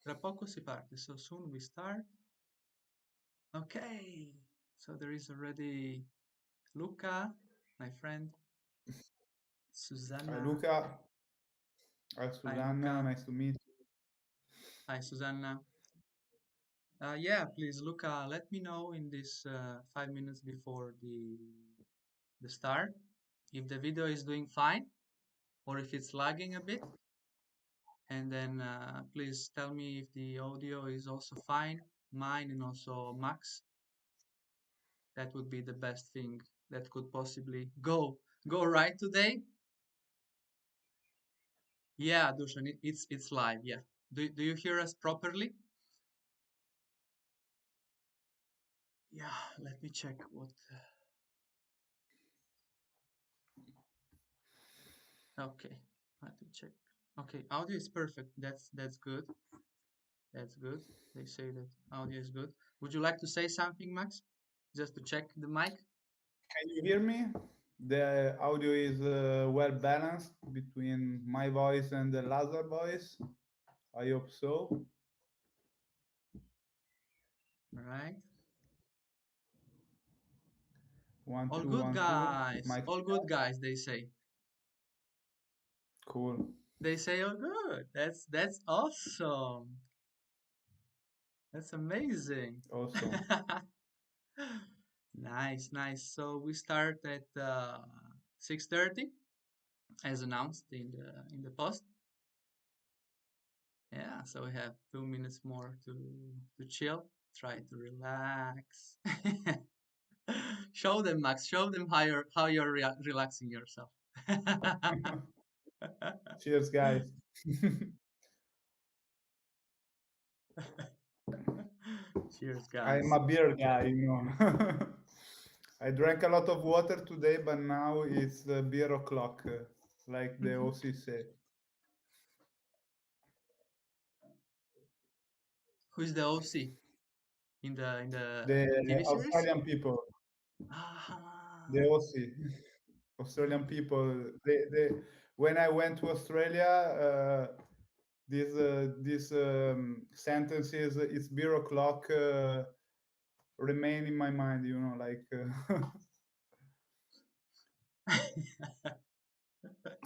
Tra poco si parte, so soon we start. Okay, so there is already Luca, my friend, Hi Susanna. Luca, hi Hi Susanna, Luca. nice to meet you. Hi Susanna. Yeah, please, Luca, let me know in this 5 minutes before the start if the video is doing fine or if it's lagging a bit. And then please tell me if the audio is also fine, mine and also Max. That would be the best thing that could possibly go right today. Yeah, Dushan, it's live. Yeah. Do you hear us properly? Yeah. Let me check what. Okay. Let me check. Okay, audio is perfect. That's good. That's good. They say that audio is good. Would you like to say something, Max? Just to check the mic. Can you hear me? The audio is well balanced between my voice and the Lazar voice. I hope so. All right. One All two good, one two. guys. Mic All good, check. guys. They say. Cool. They say all good. That's awesome. That's amazing. Awesome. Nice, nice. So we start at 6:30 as announced in the post. Yeah, so we have 2 minutes more to chill, try to relax. Show them, Max. Show them how you're relaxing yourself. Cheers, guys. Cheers, I'm guys. a beer guy, you know. I drank a lot of water today, but now it's beer o'clock, like the Mhm. OC say. Who's the OC in the The TV series? Australian people, the Ah. OC. Australian people. When I went to Australia, these sentences, it's beer o'clock, remain in my mind. You know, like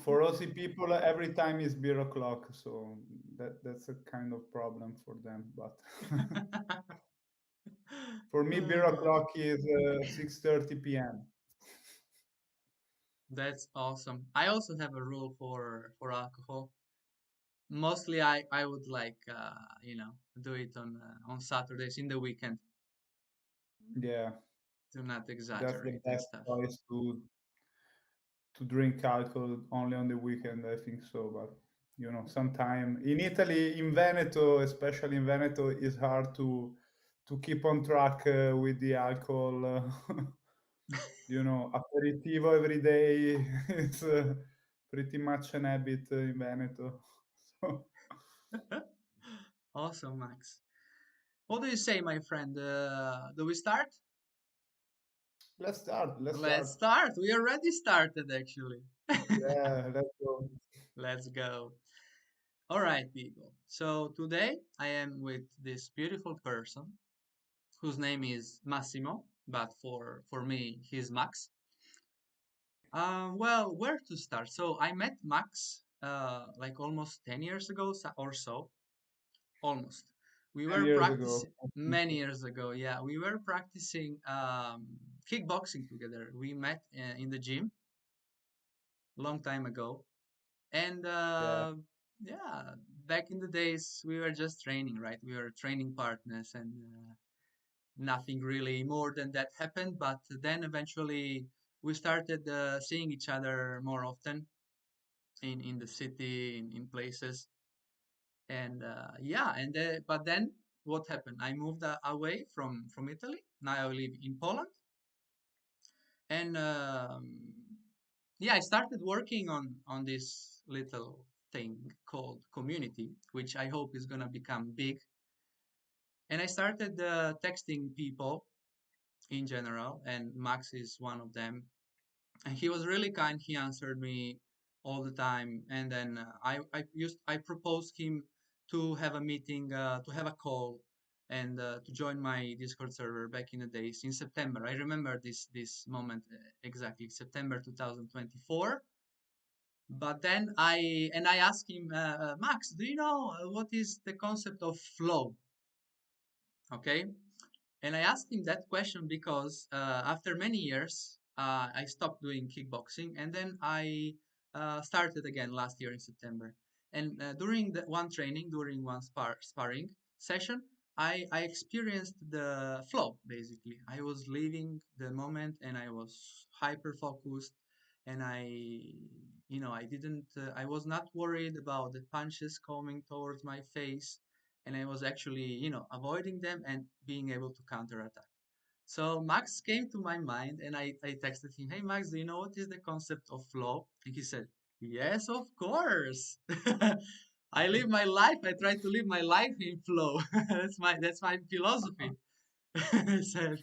for Aussie people, every time is beer o'clock. So that's a kind of problem for them. But for me, beer Uh, o'clock is 6:30 p.m. that's awesome. I also have a rule for alcohol. Mostly, I would like do it on Saturdays in the weekend. Yeah, Do not that's the exaggerate and best stuff. choice to drink alcohol only on the weekend. I think so, but you know, sometime in Italy, in Veneto, especially in Veneto, it's hard to keep on track with the alcohol. You know, aperitivo every day is pretty much an habit in Veneto. So Awesome, Max. What do you say, my friend? Do we start? let's start. Let's Let's start. start. We already started, actually. Yeah, let's go. Let's go. All right, people. So today I am with this beautiful person whose name is Massimo, but for me, he's Max. Well, where to start? So I met Max like almost 10 years ago or so, almost. We 10 were years ago. practicing many years ago. Yeah, we were practicing kickboxing together. We met in the gym long time ago. And Yeah. yeah, back in the days, we were just training, right? We were training partners and nothing really more than that happened. But then eventually we started seeing each other more often in the city, in places. And yeah, but then what happened? I moved away from Italy. Now I live in Poland. And yeah, I started working on this little thing called community, which I hope is gonna become big. And I started texting people in general, and Max is one of them. And he was really kind. He answered me all the time. And then I proposed him to have a meeting, to have a call, and to join my Discord server back in the days in September. I remember this moment exactly, September 2024. But then I asked him, Max, do you know what is the concept of flow? Okay, and I asked him that question because after many years, I stopped doing kickboxing, and then I started again last year in September. And during the one training, during one sparring session, I experienced the flow. Basically, I was living the moment, and I was hyper focused, and I didn't, I was not worried about the punches coming towards my face, and I was actually, avoiding them and being able to counterattack. So Max came to my mind, and I texted him, "Hey Max, do you know what is the concept of flow?" And he said, "Yes, of course. I live my life. I try to live my life in flow. That's my philosophy." I said,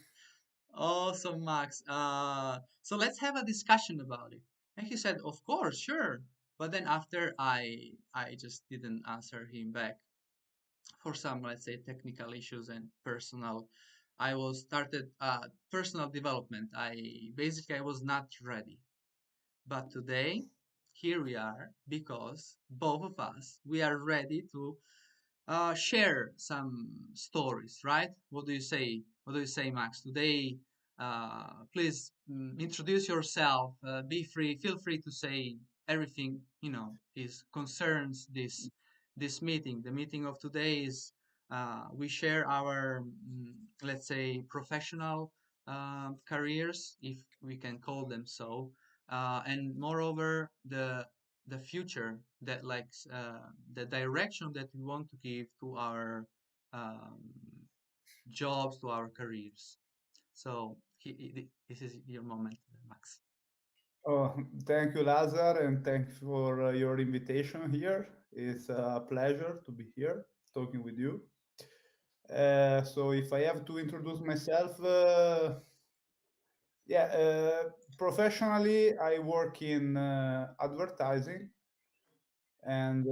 "Awesome, Max. So let's have a discussion about it." And he said, "Of course, sure." But then after I just didn't answer him back for some, let's say, technical issues and personal. I was started personal development. I was not ready. But today, here we are because both of us we are ready to share some stories, right? What do you say? What do you say, Max? Today, please introduce yourself. Be free. Feel free to say everything is concerns this meeting. The meeting of today is we share our let's say professional careers, if we can call them so, and moreover the future that the direction that we want to give to our um, jobs, to our careers. So this is your moment, Max. Oh, thank you, Lazar, and thanks for your invitation here. It's a pleasure to be here talking with you. So, if I have to introduce myself, yeah, professionally, I work in advertising, and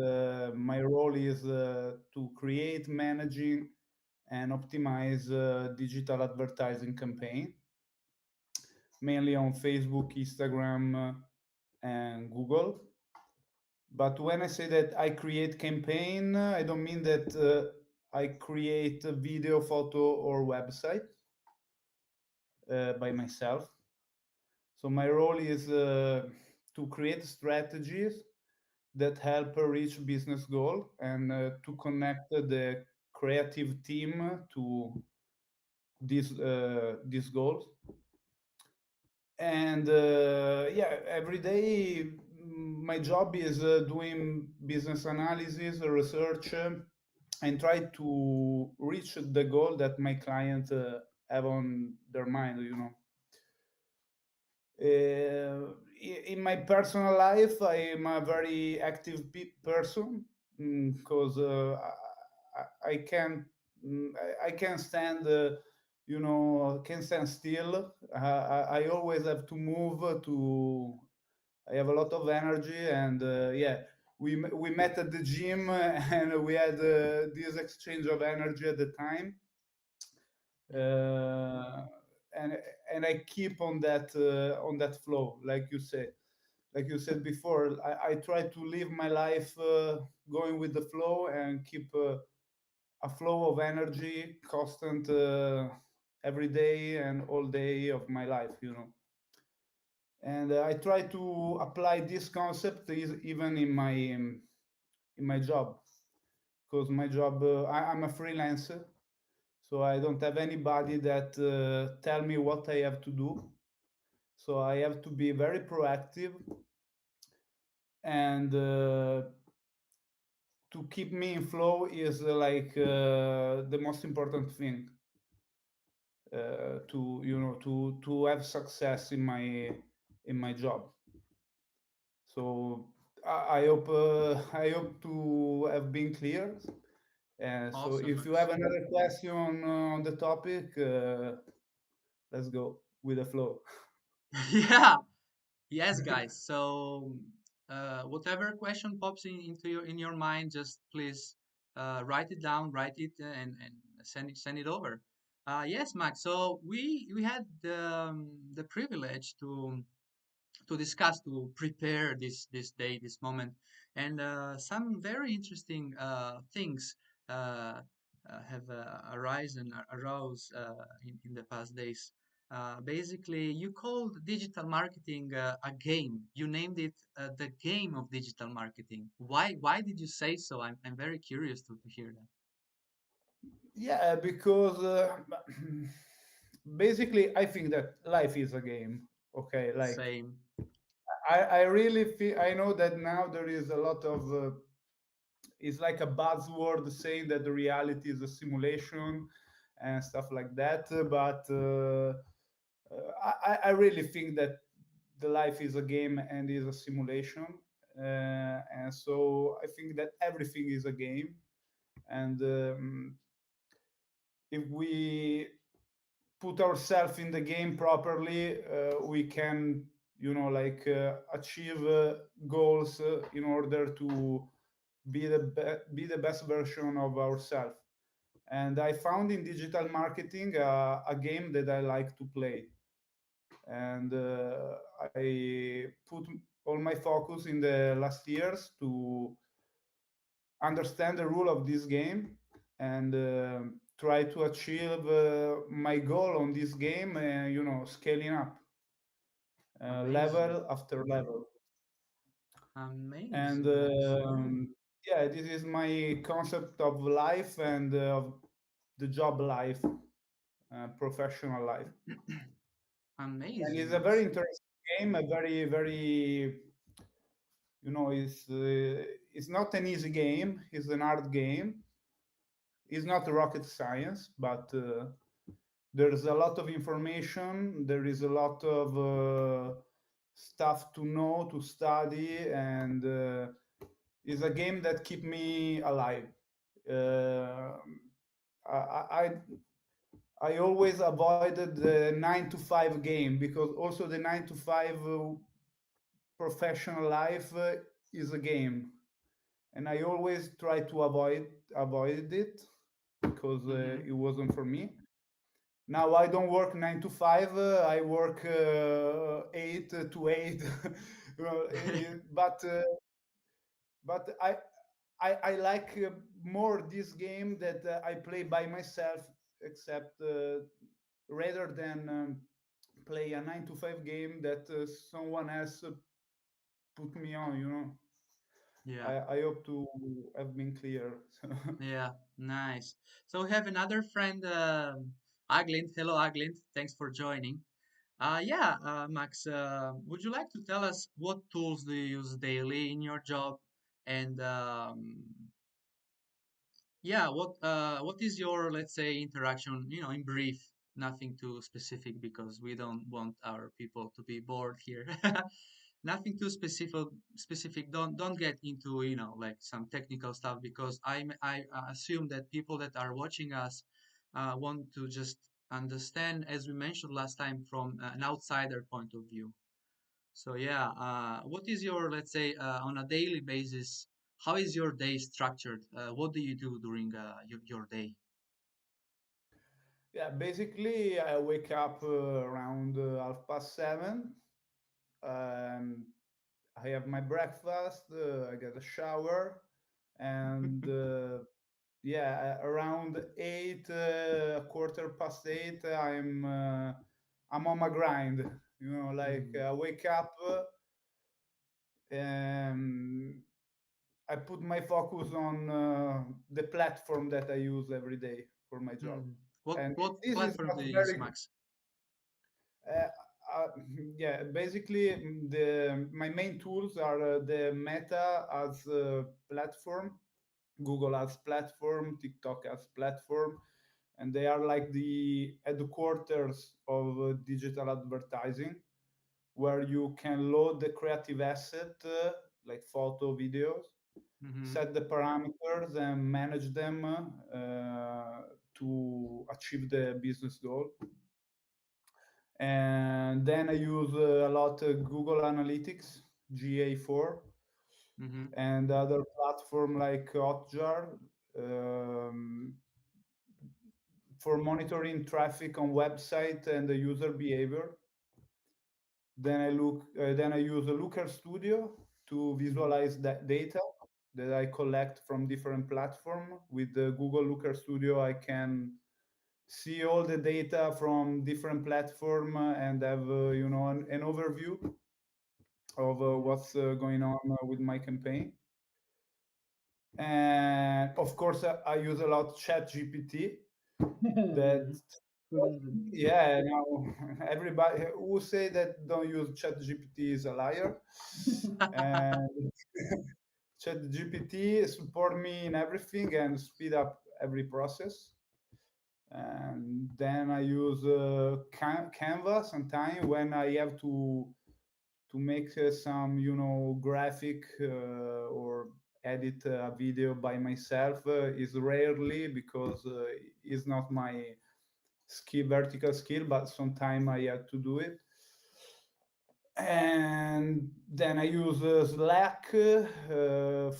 my role is to create, managing, and optimize digital advertising campaign, mainly on Facebook, Instagram, and Google. But when I say that I create campaign, I don't mean that I create a video, photo, or website by myself. So my role is to create strategies that help reach business goal and to connect the creative team to these goals. And yeah, every day my job is doing business analysis, research, and try to reach the goal that my client have on their mind. In my personal life, I am a very active person because I can I can stand can stand still. I always have to move to. I have a lot of energy, and yeah, we met at the gym and we had this exchange of energy at the time, Yeah. uh, and and I keep on that flow, like you said before. I try to live my life going with the flow and keep a flow of energy constant every day and all day of my life. And I try to apply this concept even in my job, because my job I'm a freelancer, so I don't have anybody that tell me what I have to do. So I have to be very proactive, and to keep me in flow is the most important thing to to have success in my job. So I hope I hope to have been clear. And so Awesome, if you Max. have another question on the topic, let's go with the flow. Yeah. Yes, guys. So whatever question pops into your mind, just please write it down, write it, and send it over. Yes, Max. So we had the privilege to discuss, to prepare this day, this moment, and some very interesting things uh, have arose in the past days. Basically, you called digital marketing a game. You named it the game of digital marketing. Why did you say so? I'm very curious to hear that. Yeah, because basically, I think that life is a game. Okay, like Same. I really feel. I know that now there is a lot of. It's like a buzzword saying that the reality is a simulation and stuff like that. But I really think that the life is a game and is a simulation. And so I think that everything is a game. And if we put ourselves in the game properly, we can, achieve goals in order to be the best version of ourselves. And I found in digital marketing a game that I like to play, and I put all my focus in the last years to understand the rule of this game and try to achieve my goal on this game, scaling up Amazing. level after level. And Amazing, Max. yeah, this is my concept of life and of the job life, professional life. And Amazing, it's a very Max. interesting game, a very, very, it's not an easy game. It's an hard game. It's not rocket science, but there's a lot of information. There is a lot of stuff to know, to study, and it's a game that keep me alive. Uh, I I always avoided the 9 to 5 game because also the 9 to 5 professional life is a game, and I always try to avoid it because Mm-hmm. it wasn't for me. Now I don't work 9 to 5. I work 8 to 8. But I like more this game that I play by myself, except rather than play a 9 to 5 game that someone else put me on. Yeah, I hope to have been clear. yeah, nice. So we have another friend, Aglint. Hello, Aglint. Thanks for joining. Yeah, Max, would you like to tell us what tools do you use daily in your job? And yeah, what is your, let's say, interaction, in brief, nothing too specific because we don't want our people to be bored here. Nothing too specific. Don't get into, like some technical stuff because I assume that people that are watching us want to just understand, as we mentioned last time, from an outsider point of view. So yeah, what is your, let's say, on a daily basis, how is your day structured? What do you do during your day? Yeah, basically I wake up around 7:30. Um, I have my breakfast. I get a shower, and yeah, around 8, quarter past 8, I'm on my grind. Like Mm, I wake up, and I put my focus on the platform that I use every day for my job. mm. What And what this is platform not do you use, very Max? uh, uh, yeah, basically the my main tools are the Meta as platform, Google as platform, TikTok as platform, and they are like the headquarters of digital advertising, where you can load the creative asset like photo, videos, Mm-hmm. set the parameters, and manage them to achieve the business goal. And then I use a lot Google Analytics, GA4, Mm-hmm. and other platform like Hotjar. um, for monitoring traffic on website and the user behavior. Then I use a Looker Studio to Mhm. visualize that data that I collect from different platform. With the Google Looker Studio, I can see all the data from different platform and have an overview of Mhm. what's going on with my campaign. And of course, I use a lot Chat GPT. That Who doesn't? yeah, now everybody who say that don't use Chat GPT is a liar. And Chat GPT support me in everything and speed up every process. And then I use Canva sometimes when I have to make some graphic or edit a video by myself. Is rarely because it's not my vertical skill, but sometimes I have to do it. And then I use Slack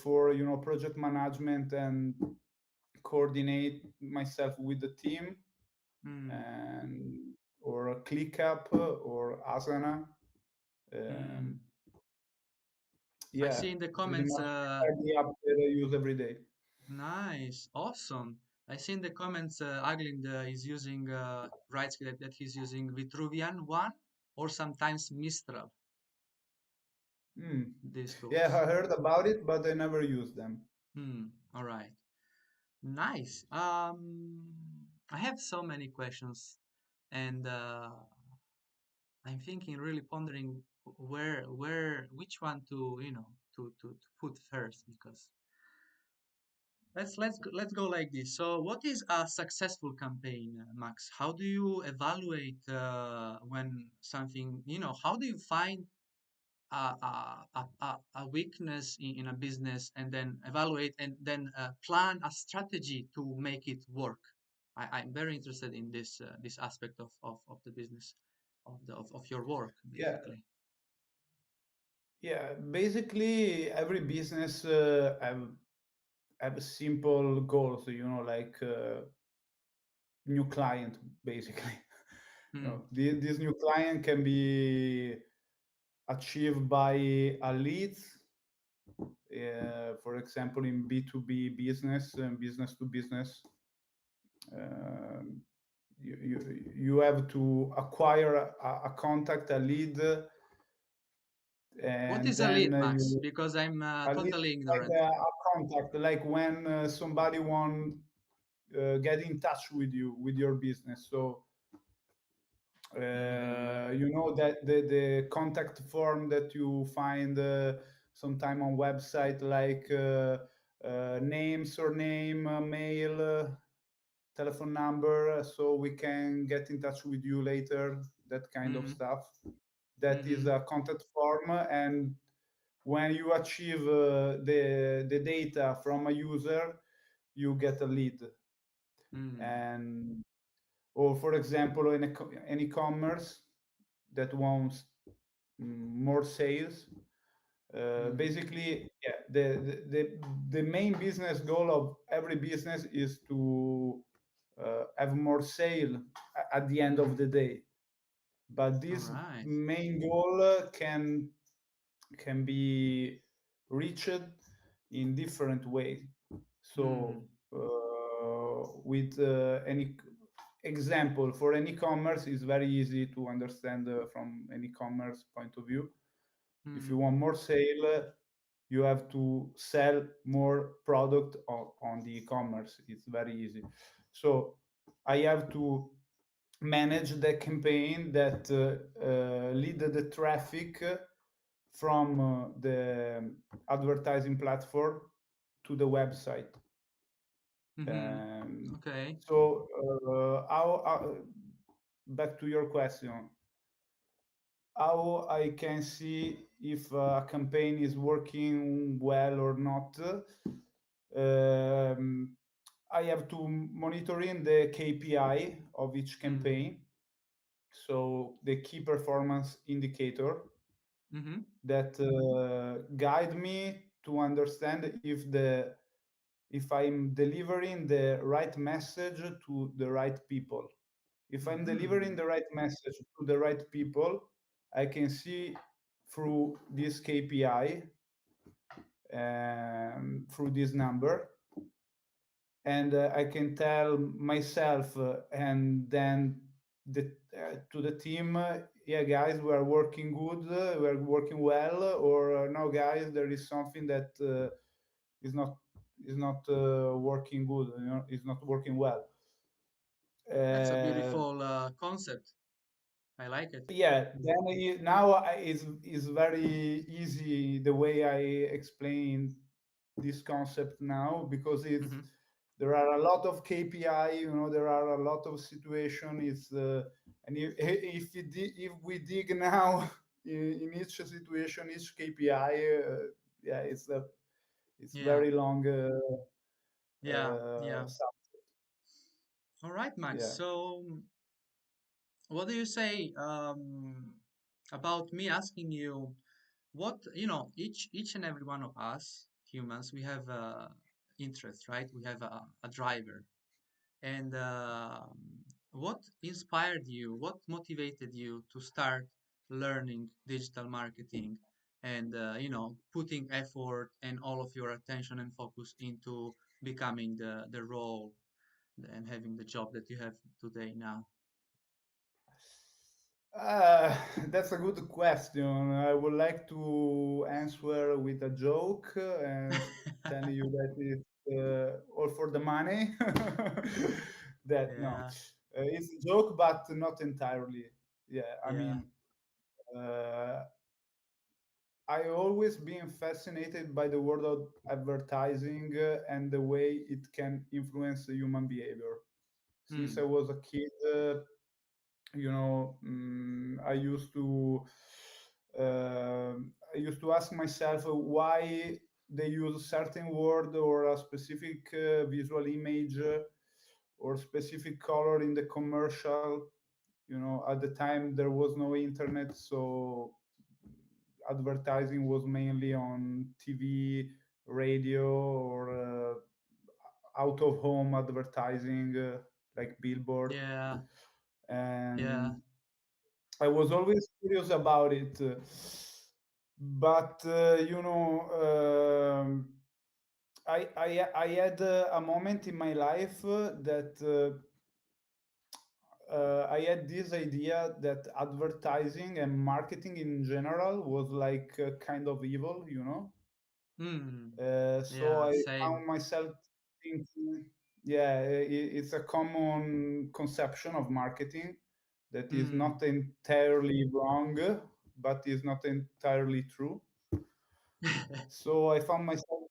for project management and coordinate myself with the team, Mm, and or ClickUp or Asana. mm. Um, I yeah, see in the pretty comments, much the app that I use every day. nice, awesome. I see in the comments, Aglind is using, writes that he's using Vitruvian one or sometimes Mistral, Hmm. these Yeah, tools. I heard about it, but I never used them. All right. Nice. I have so many questions, and I'm thinking, really pondering which one to, to put first, because let's go like this. So, what is a successful campaign, Max? How do you evaluate when something, how do you find a weakness in a business and then evaluate and then plan a strategy to make it work? I'm very interested in this aspect of the business of your work, Yeah, basically. yeah. Basically, every business have simple goals. Like new client, basically. Hmm. This new client can be achieved by a lead, for example, in B2B business and business to business. Um, you have to acquire a contact, a lead, What and is a then lead, Max? you Because I'm a lead totally like ignorant. a contact, like when somebody want get in touch with you with your business. So Hmm. that the contact form that you find sometime on website, like name, surname, mail, telephone number, so we can get in touch with you later, that kind of Hmm. stuff. That is Hmm. a contact form. And when you achieve the data from a user, you get a lead. Hmm. And or for example, in an e-commerce that wants more sales. Hmm. Basically, yeah, the main business goal of every business is to have more sale at the end of Hmm. the day. But All this right. main goal can be reached in different ways. So, Hmm. with any example for an e-commerce, is very easy to understand from an e-commerce point of view. If you Hmm. want more sale, you have to sell more product on the e-commerce. It's very easy. So I have to manage the campaign that lead the traffic from the advertising platform to the website. Hmm. Um, Okay. so how back to your question, how I can see if a campaign is working well or not. Um, I have to monitoring the KPI of each Hmm. campaign, so the key performance indicator Hmm. that guide me to understand if if I'm delivering the right message to the right people. If I'm delivering Hmm. the right message to the right people, I can see through this KPI, through this number, and I can tell myself and then to the team, yeah, guys, we are working good, we are working well, or no, guys, there is something that is not working good, is not working well. That's a Uh, beautiful concept. I like it. yeah, then now is very easy the way I explain this concept now, because it's Hmm. there are a lot of KPI, there are a lot of situation. It's and if we dig now in each situation, each KPI, yeah, it's Yeah, very long yeah, yeah. subject. All right, Max. Yeah. So, what do you say about me asking you what, each and every one of us humans, we have interest, right? We have a driver. And what inspired you? What motivated you to start learning digital marketing and, putting effort and all of your attention and focus into becoming the role and having the job that you have today now? Uh, that's a good question. I would like to answer with a joke and telling you that it's all for the money. That no, Yeah, it's a joke, but not entirely. Yeah, I yeah, mean, uh, I always been fascinated by the world of advertising and the way it can influence the human behavior. Since I mm, was a kid, I used to ask myself why they use certain word or a specific visual image or specific color in the commercial. At the time there was no internet, so advertising was mainly on TV, radio, or out of home advertising, like billboard. yeah, yeah, And I was always curious about it, but I had a moment in my life that I had this idea that advertising and marketing in general was like kind of evil, mm, So yeah, I same. found myself thinking, yeah, it's a common conception of marketing that is Mm, not entirely wrong, but is not entirely true. So I found myself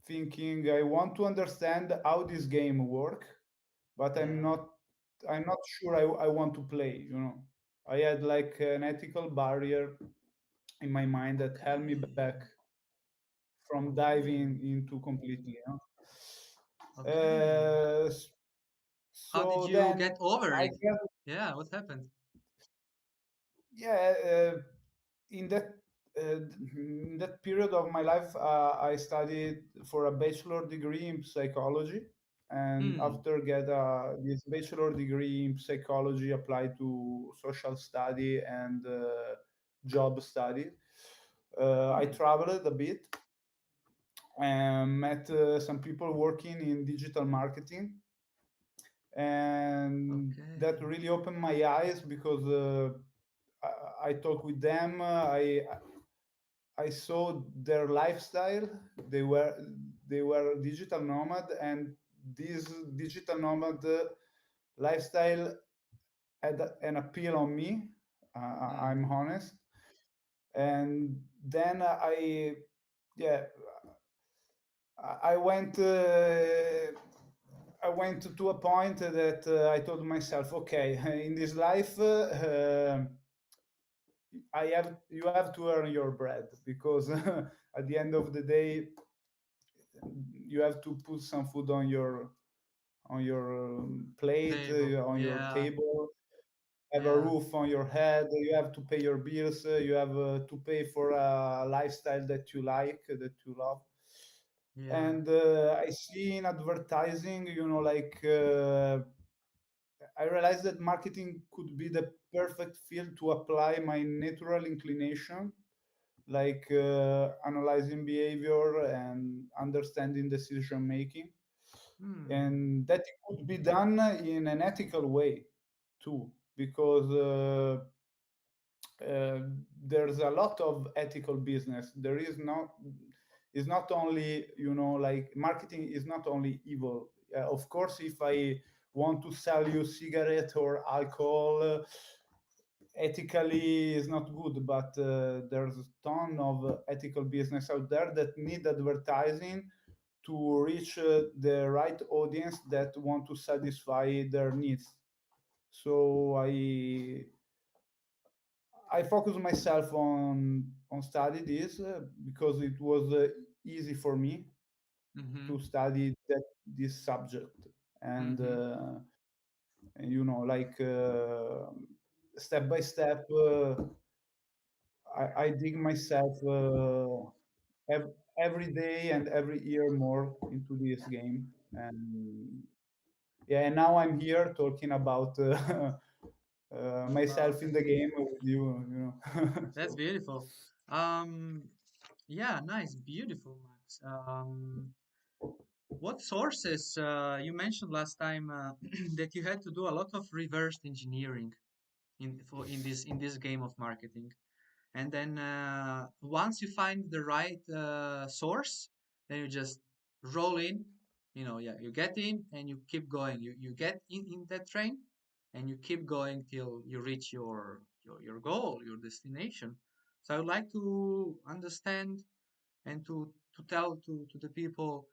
thinking, I want to understand how this game work, but yeah, I'm not sure I want to play. I had like an ethical barrier in my mind that held me back okay, from okay, diving into completely. okay. Uh, s- How did so you then get over I it? guess, Yeah, what happened? yeah, in that period of my life, I studied for a bachelor degree in psychology, and Hmm, after get this bachelor degree in psychology applied to social study and job study. I hmm, traveled a bit and met some people working in digital marketing, and that okay. really opened my eyes because I talked with them. I saw their lifestyle. They were digital nomad, and this digital nomad lifestyle had an appeal on me. I'm Hmm, honest. And then yeah, I went. I went to a point that I told myself, okay, in this life, you have to earn your bread, because at the end of the day, you have to put some food on your plate, table. on your Yeah, table, have a yeah, roof on your head. You have to pay your bills. You have to pay for a lifestyle that you like, that you love. Yeah. And I see in advertising, like I realized that marketing could be the perfect field to apply my natural inclination, like analyzing behavior and understanding decision making, Hmm. and that it could be done in an ethical way too, because uh, there's a lot of ethical business. There is not only, like marketing is not only evil. Of course, if I want to sell you cigarette or alcohol, ethically is not good, but there's a ton of ethical business out there that need advertising to reach the right audience that want to satisfy their needs. So I focus myself on study this because it was easy for me to Mm-hmm. study this subject, and Mm-hmm. like step by step, I dig myself every day and every year more into this game, and yeah, and now I'm here talking about myself About in the game with you, that's so. beautiful. Um, yeah, nice, beautiful, Max. What sources you mentioned last time that you had to do a lot of reverse engineering in this game of marketing. And then once you find the right source, then you just roll in. Yeah, you get in and you keep going. You get in that train and you keep going till you reach your goal, your destination. So I would like to understand and to tell to the people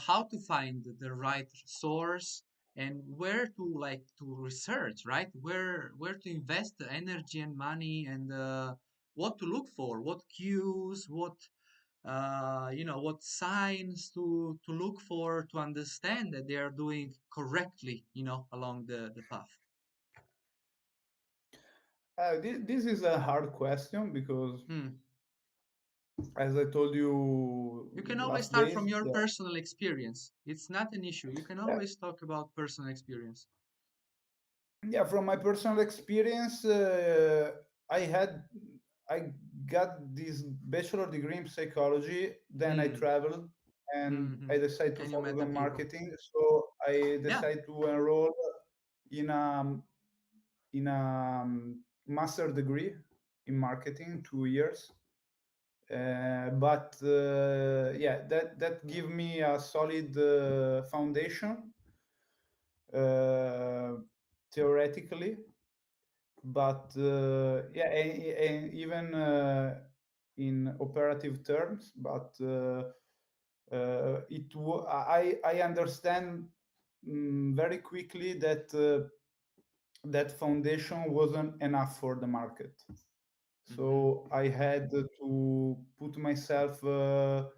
how to find the right source and where to like to research, right? Where to invest the energy and money and what to look for, what cues, what signs to look for to understand that they are doing correctly, along the path. This is a hard question because, Hmm. as I told You you can always last start from days, your personal experience. It's not an issue. You can yeah, always talk about personal experience. yeah, from my personal experience, I had I got this bachelor degree in psychology. Then I Hmm. traveled, and I Hmm. decided to And you focus met the on people. marketing. So I Yeah. decided to enroll in a master degree in marketing, 2 years. But yeah, that give me a solid foundation uh, theoretically, but yeah, and even in operative terms. But I understand very quickly that that foundation wasn't enough for the market. Hmm. So I had to put myself um,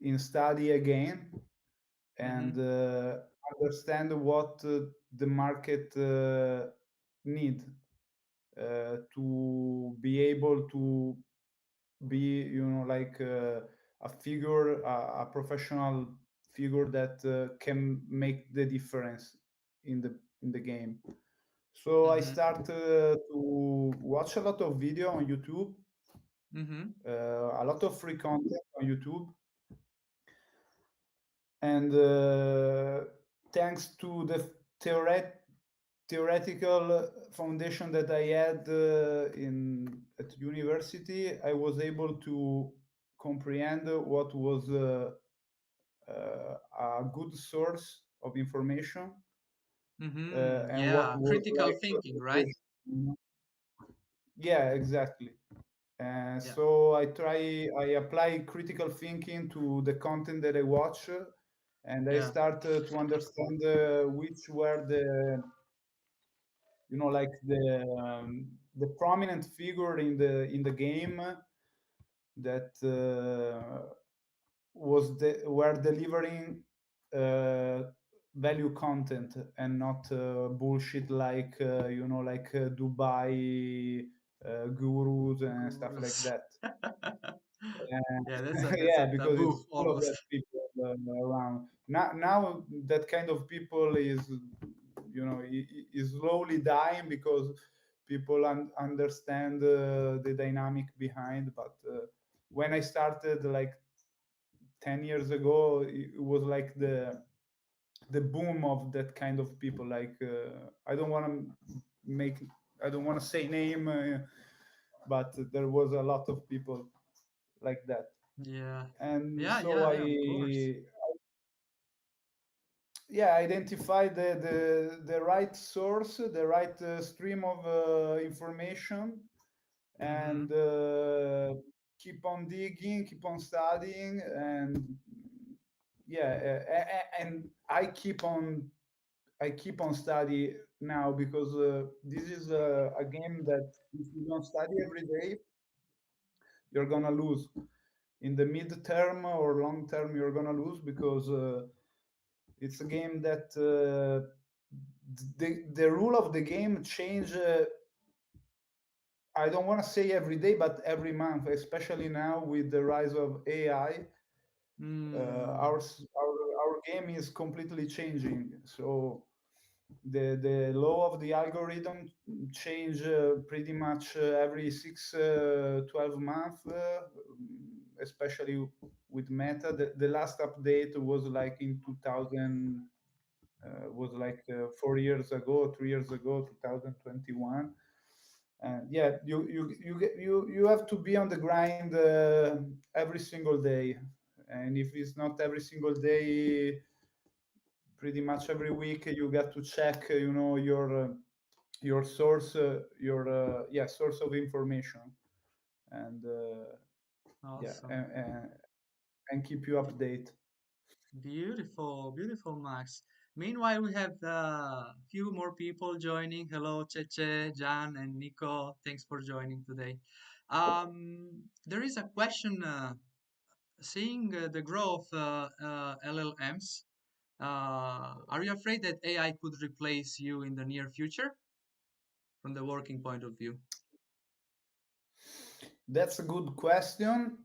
in study again, and Hmm. understand what the market need to be able to be, like a figure, a professional figure that can make the difference in the game. So I Hmm. start to watch a lot of video on YouTube, Hmm. a lot of free content on YouTube, and thanks to the theoretical foundation that I had in at university, I was able to comprehend what was a good source of information, and what Yeah. was Critical like thinking, right? the yeah, exactly. Yeah. So I apply critical thinking to the content that I watch, and I Yeah. start to understand which were the, like the prominent figure in the game that were delivering uh, value content, and not bullshit like like Dubai gurus and stuff like Gurus. that. Yeah, that's a Yeah, because taboo it's full of almost. that people around. Now that kind of people is, is slowly dying because people understand the dynamic behind. But when I started like 10 years ago, it was like the boom of that kind of people. Like make I don't want to say name, but there was a lot of people like that. Yeah, And yeah, so yeah, yeah, of course. yeah, identify the right source, the right stream of information, and Mm-hmm. keep on digging, keep on studying, and yeah, and I keep on study now because this is a game that if you don't study every day, you're gonna lose. In the mid-term or long term, you're gonna lose because it's a game that the rule of the game change. I don't want to say every day, but every month, especially now with the rise of AI. Mm, Our game is completely changing. So the law of the algorithm change pretty much every 12 months, especially with Meta. The last update was like in 2000, was like 4 years ago, 3 years ago, 2021. And yeah, you have to be on the grind every single day. And if it's not every single day, pretty much every week you got to check, your source, your source of information, and yeah, awesome. and keep you update. Beautiful, beautiful, Max. Meanwhile, we have a few more people joining. Hello, Cheche, Jan, and Nico. Thanks for joining today. There is a question. Seeing the growth LLMs, are you afraid that AI could replace you in the near future from the working point of view? That's a good question.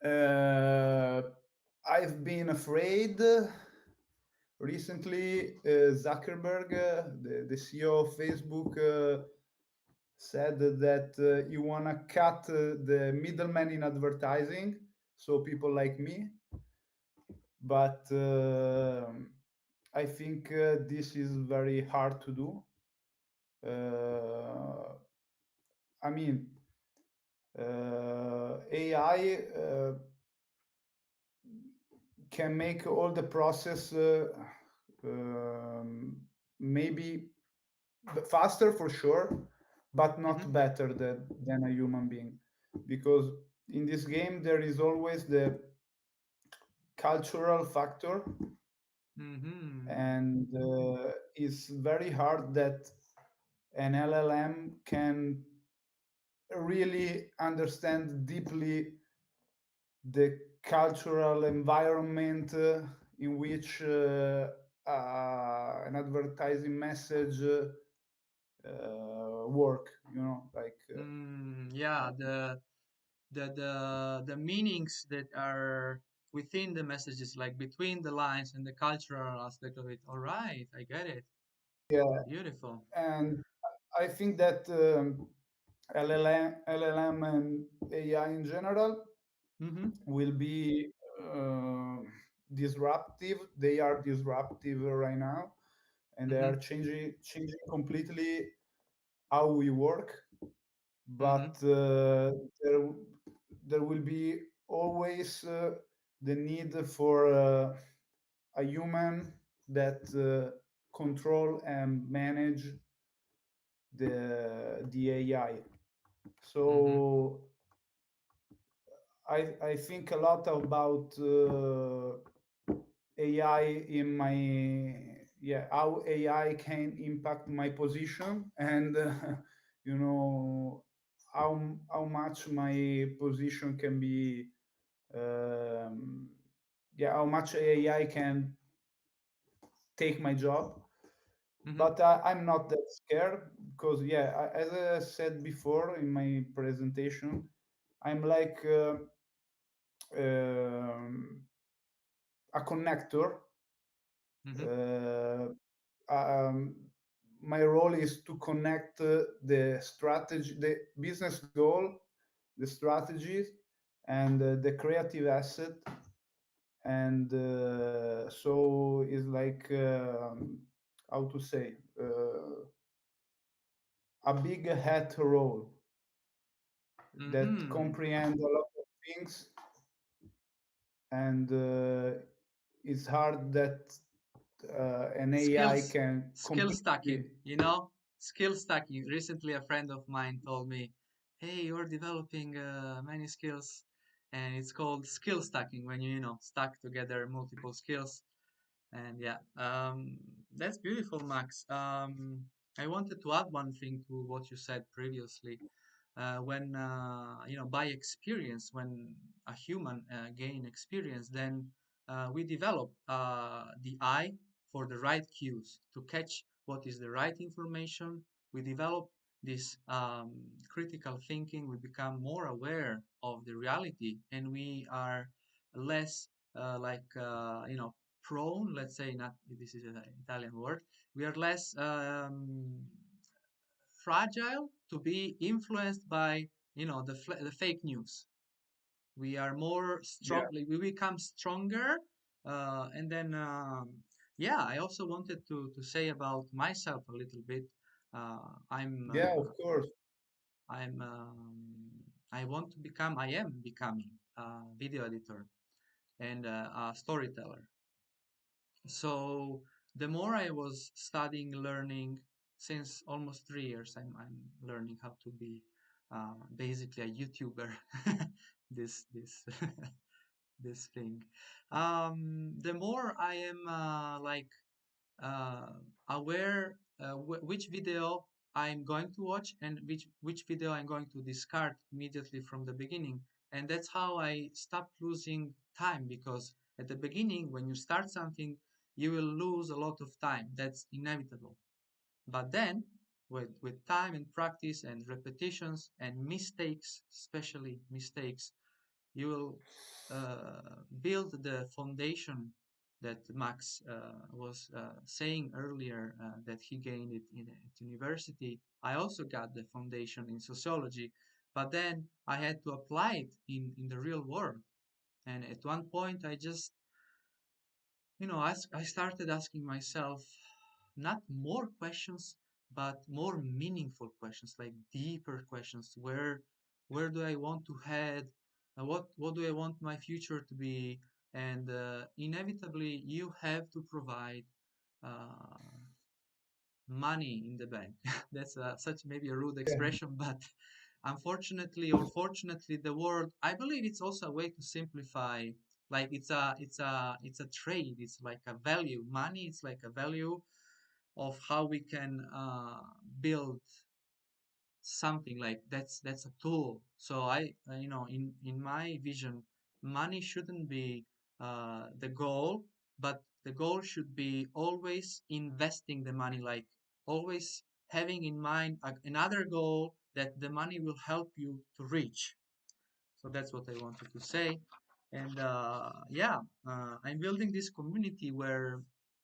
uh, I've been afraid. Recently, Zuckerberg, the CEO of Facebook, said that you want to cut the middleman in advertising, so people like me. But I think this is very hard to do. Uh, I mean, AI can make all the process maybe faster for sure, but not Mm-hmm. better than a human being, because in this game there is always the cultural factor, Mm-hmm. and it's very hard that an LLM can really understand deeply the cultural environment in which an advertising message work. Like Yeah, the meanings that are within the messages, like between the lines and the cultural aspect of it. All right, I get it. yeah, Beautiful. and I think that LLM and AI in general Mm-hmm. will be disruptive. They are disruptive right now, and they are Mm-hmm. changing completely how we work. Mm-hmm. But there will be always the need for a human that control and manage the AI. Mm-hmm. So I think a lot about AI in my, how AI can impact my position, and you know how much my position can be, um, how much AI can take my job. Mm-hmm. But I'm not that scared because, as I said before in my presentation, I'm like um, a connector. Hmm. Uh, um, my role is to connect the strategy, the business goal, the strategies, and the creative asset. And so it's like how to say a big hat role that Hmm. comprehends a lot of things, and it's hard that an AI Skills, can skill stacking, completely. skill stacking. Recently, a friend of mine told me, "Hey, you're developing many skills, and it's called skill stacking when you stack together multiple skills." And yeah, that's beautiful, Max. I wanted to add one thing to what you said previously. When by experience, when a human gain experience, then we develop the eye for the right cues to catch what is the right information. We develop this critical thinking. We become more aware of the reality, and we are less prone, let's say, not this is an Italian word, we are less fragile to be influenced by the fake news. We are more Yeah, strongly, we become stronger. And then yeah, I also wanted to say about myself a little bit. yeah, of course. I want to become, I am becoming a video editor and a storyteller. So the more I was studying, learning, since almost 3 years, I'm learning how to be basically a YouTuber. This this thing. The more I am uh, aware which video I'm going to watch and which video I'm going to discard immediately from the beginning. And that's how I stopped losing time, because at the beginning, when you start something, you will lose a lot of time. That's inevitable. But then, with time and practice and repetitions and mistakes, especially mistakes, you will build the foundation that Max was saying earlier, that he gained it at university. I also got the foundation in sociology, but then I had to apply it in the real world. And at one point, I just, I started asking myself not more questions, but more meaningful questions, like deeper questions. Where do I want to head? What do I want my future to be? And inevitably, you have to provide uh, money in the bank. That's such maybe a rude Yeah, expression, but unfortunately or fortunately, the world. I believe it's also a way to simplify. Like it's a trade. It's like a value. Money. It's like a value of how we can build something. Like that's a tool. So in my vision, money shouldn't be the goal, but the goal should be always investing the money, like always having in mind another goal that the money will help you to reach. So that's what I wanted to say. And yeah, I'm building this community where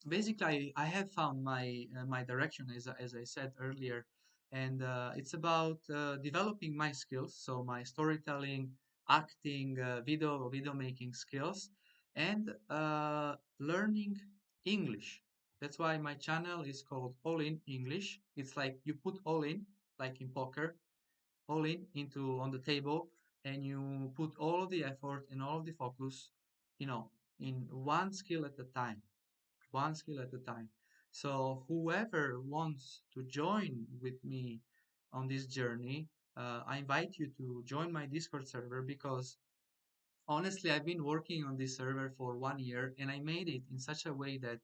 basically I have found my direction, as I said earlier. And it's about developing my skills, so my storytelling, acting, video making skills, and learning English. That's why my channel is called All in English. It's like you put all in, like in poker, all in into on the table, and you put all of the effort and all of the focus, you know in one skill at a time, one skill at a time. So whoever wants to join with me on this journey, I invite you to join my Discord server, because honestly, I've been working on this server for 1 year, and I made it in such a way that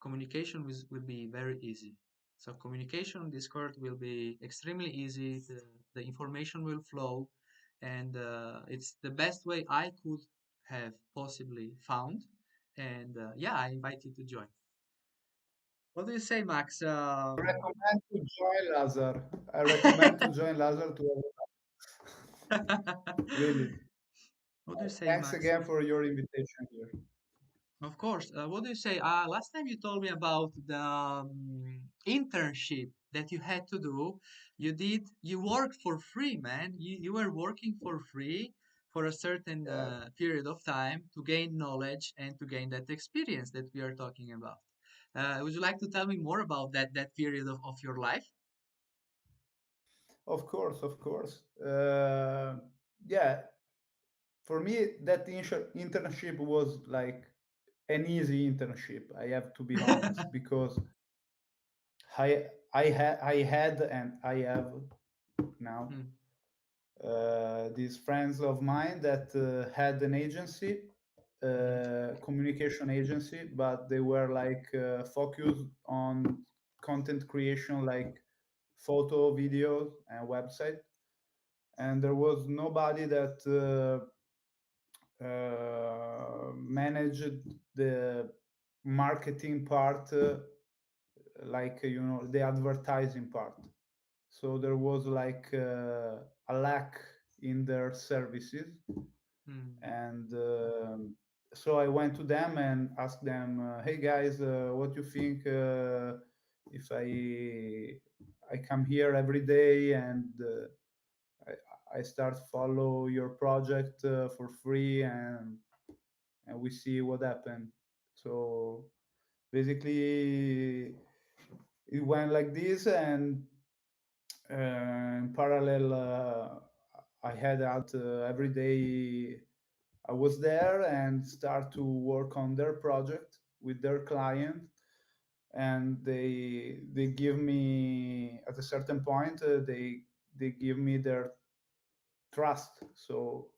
communication will be very easy. So communication on Discord will be extremely easy. The information will flow, and it's the best way I could have possibly found. And yeah, I invite you to join. What do you say, Max? I recommend to join Lazar. I recommend to join Lazar to. Really. What do you say, Thanks Max? again for your invitation here. Of course. What do you say? Last time you told me about the internship that you had to do. You worked for free, man. You were working for free for a certain Yeah, period of time to gain knowledge and to gain that experience that we are talking about. Would you like to tell me more about that period of your life? of course, of course. Yeah, for me, that internship was like an easy internship. I have to be honest because I had and I have now Hmm, these friends of mine that had an agency, mhm, communication agency, but they were like focused on content creation, like photo, videos, and website. And there was nobody that managed the marketing part, like the advertising part. So there was like a lack in their services, hmm. and so I went to them and asked them, "Hey guys, what do you think if I come here every day and I start follow your project for free and we see what happened?" So basically, it went like this, and in parallel, I had out every day. I was there and start to work on their project with their client, and they give me at a certain point they give me their trust. So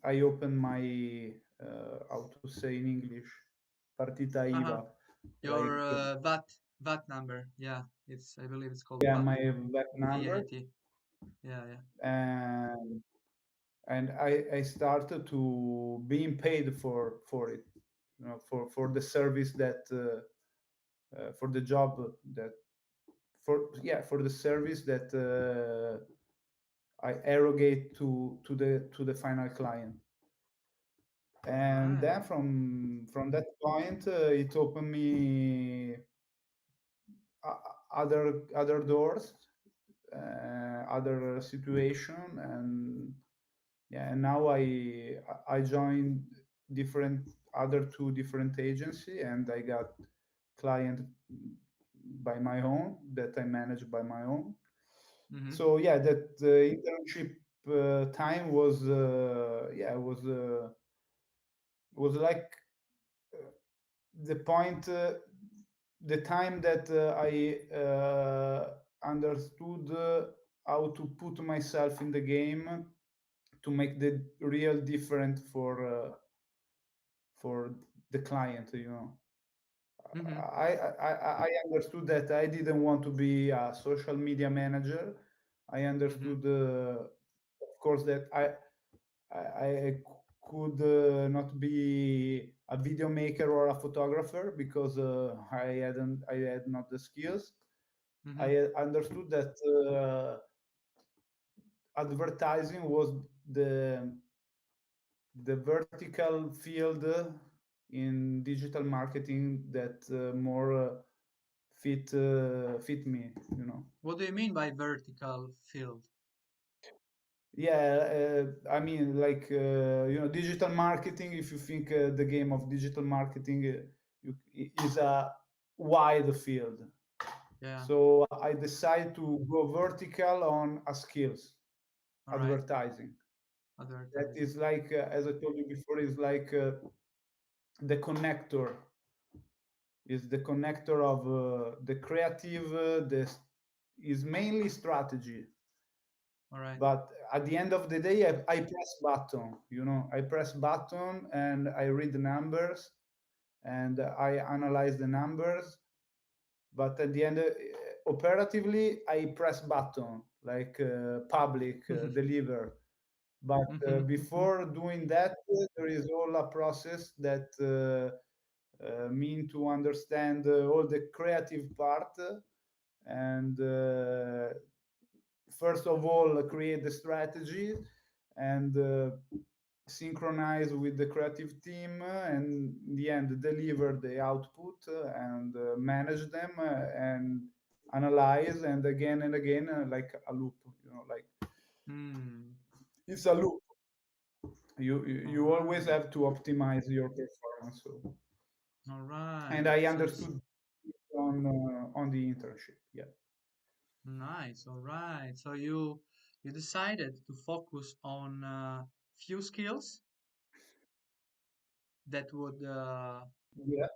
I open my how to say in English, partita Uh-huh. IVA, like Your VAT number. Yeah, I believe it's called yeah, VAT. my VAT number, VAT. Yeah, yeah. and I started to being paid for it, for the service that for the job that for the service that I arrogate to the final client. All And right. then from that point, it opened me other doors, other situation, and yeah, and now I joined different other two different agency, and I got client by my own that I manage by my own. Mm-hmm. So yeah, that internship time was yeah was like the point, the time that I understood how to put myself in the game to make the real difference for the client. Mm-hmm. I understood that I didn't want to be a social media manager. I Mm-hmm. understood, of course, that I could not be a video maker or a photographer because I had not the skills. Mm-hmm. I understood that advertising was the vertical field in digital marketing that more fit me. What do you mean by vertical field? Yeah, I mean, like digital marketing. If you think the game of digital marketing is a wide field, Yeah. so I decided to go vertical on a skills All right. advertising. That Advertising. is like, as I told you before, is like the connector. Is the connector of the creative. This is mainly strategy, All right. but at the end of the day, I press button. I press button and I read the numbers and I analyze the numbers. But at the end, operatively, I press button like public deliver. But Mm-hmm. before doing that, there is all a process that mean to understand all the creative part, and first of all create the strategy and synchronize with the creative team, and in the end deliver the output, and manage them, and analyze, and again, like a loop, like Hmm. it's a loop. All You always right. have to optimize your performance. So, All and right. I So it's understood on the internship. Yeah. nice. All right. So you decided to focus on few skills that would Yeah.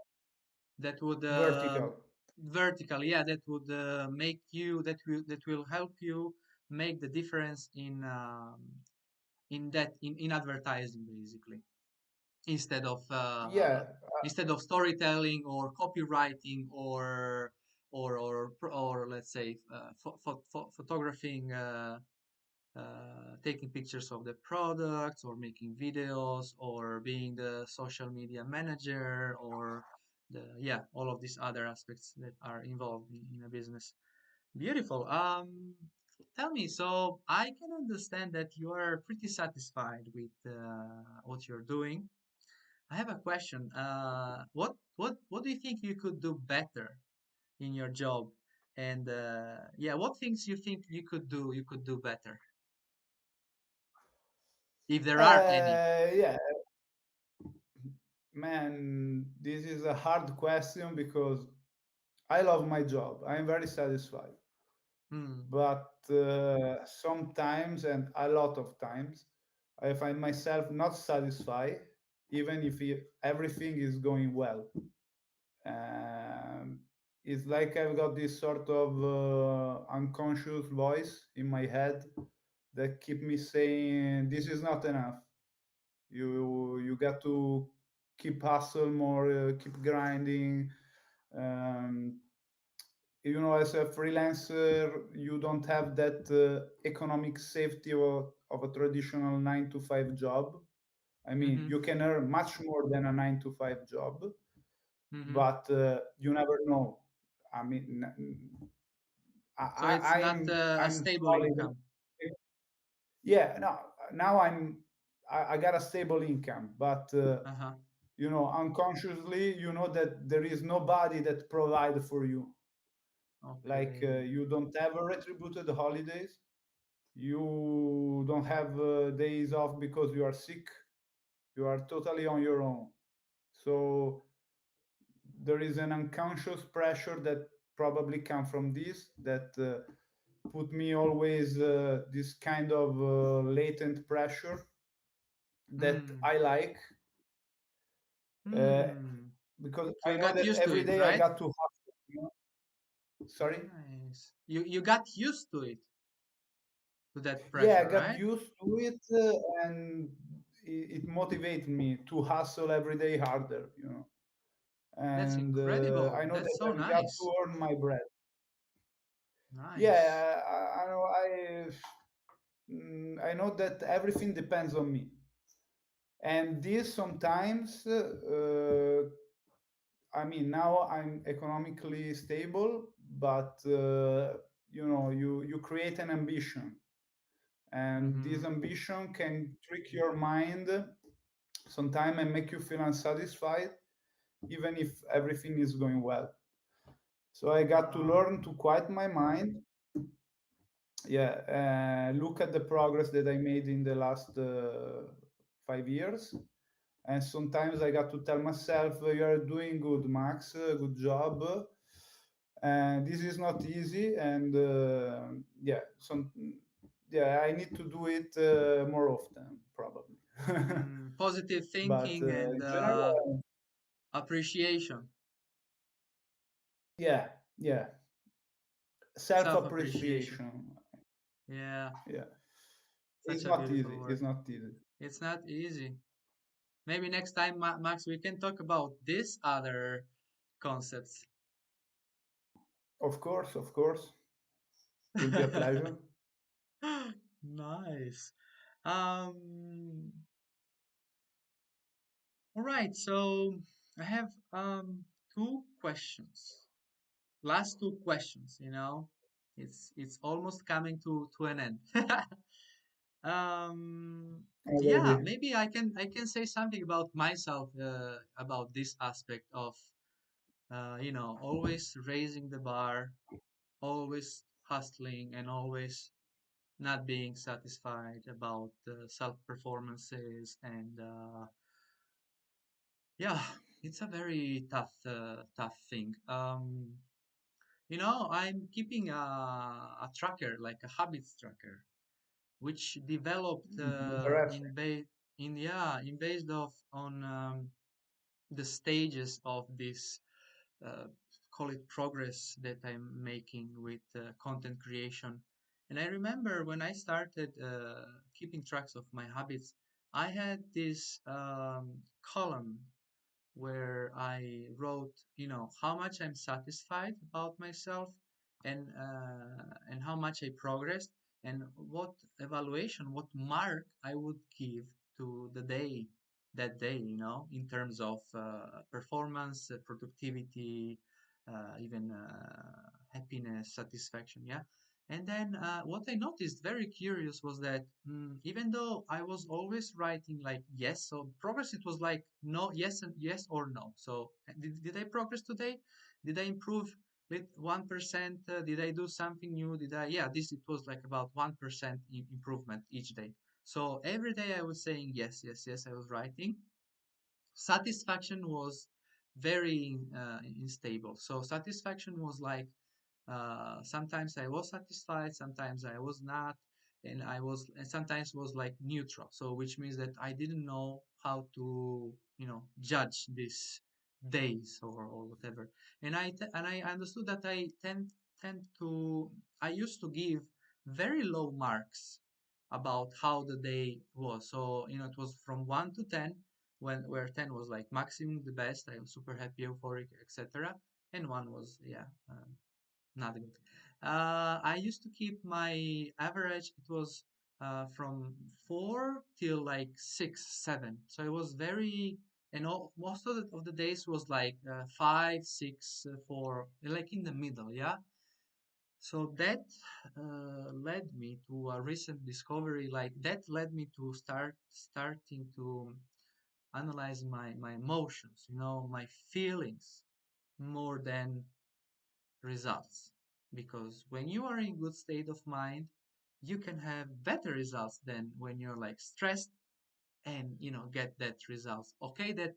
that would Vertical. vertical, yeah, that would make you that will help you make the difference in that in advertising basically instead of Yeah. instead of storytelling or copywriting or let's say photographing taking pictures of the products or making videos or being the social media manager or the yeah all of these other aspects that are involved in a business. Beautiful. Tell me, so I can understand that you are pretty satisfied with what you're doing. I have a question. What do you think you could do better in your job? And yeah, what things you think you could do better if there are any? Yeah, man, this is a hard question because I love my job. I'm very satisfied. Hmm. But sometimes, and a lot of times, I find myself not satisfied, even if everything is going well. Um, it's like I've got this sort of unconscious voice in my head that keep me saying, "This is not enough. You got to keep hustle more, keep grinding." Um, as a freelancer, you don't have that economic safety of a traditional 9 to 5 job. I mean, Mm-hmm. you can earn much more than a 9 to 5 job, Mm-hmm. but you never know. I mean, So it's not a I'm stable solid. income. Yeah, no, now I got a stable income, but Uh-huh. unconsciously, that there is nobody that provide for you. Like Okay. you don't have a retributed holidays, you don't have days off because you are sick, you are totally on your own. So there is an unconscious pressure that probably come from this, that put me always this kind of latent pressure that Hmm. I like, uh, Hmm. because So I you know got that used to every it, day I right? got to hustle. Sorry. Nice. You got used to it, to that Yeah, I pressure, got right? used to it, and it motivated me to hustle every day harder, That's and I incredible. know That's that so I've got nice. to earn my bread. Nice. Yeah, I know. I know that everything depends on me, and this sometimes. I mean, now I'm economically stable, but you create an ambition, and this Mm-hmm. ambition can trick your mind sometimes and make you feel unsatisfied, even if everything is going well. So I got to Wow. learn to quiet my mind. Yeah, look at the progress that I made in the last 5 years. And sometimes I got to tell myself, "You are doing good, Max, good job." And this is not easy. And yeah, I need to do it more often, probably. Positive But thinking and in general, appreciation, yeah, yeah, self self-appreciation. appreciation. Yeah, Yeah, it's such a not beautiful easy. It's word. not easy. It's not easy. Maybe next time, Max, we can talk about these other concepts. Of course, of course, will be a pleasure. Nice. Um, all right, so I have two questions. Last two questions. It's almost coming to an end. um, yeah, Already. maybe I can say something about myself about this aspect of always raising the bar, always hustling, and always not being satisfied about self performances and yeah, it's a very tough thing. I'm keeping a tracker, like a habits tracker, which developed Interesting. in based of on the stages of this uh, call it progress that I'm making with content creation. And I remember when I started keeping tracks of my habits, I had this column where I wrote, how much I'm satisfied about myself, and how much I progressed, and what evaluation, what mark I would give to the day, that day, in terms of performance, productivity, even happiness, satisfaction. Yeah. And then what I noticed very curious was that even though I was always writing like yes, so progress it was like no, yes, and yes or no. So did I progress today? Did I improve with 1%? Did I do something new? Did I? Yeah, this it was like about 1% improvement each day. So every day I was saying yes, yes, yes. I was writing. Satisfaction was very unstable. So satisfaction was like sometimes I was satisfied, sometimes I was not, and sometimes was like neutral. So which means that I didn't know how to, judge these days or whatever. And I understood that I used to give very low marks about how the day was. So it was from 1 to 10, where 10 was like maximum, the best. I was super happy, euphoric, etc. And one was not good. I used to keep my average. It was from 4 till like 6, 7. So it was very, and most of the days was like 5, 6, 4, like in the middle. Yeah. So that led me to a recent discovery. Like that led me to starting to analyze my emotions. My feelings more than results, because when you are in good state of mind you can have better results than when you're like stressed and get that results. Okay, that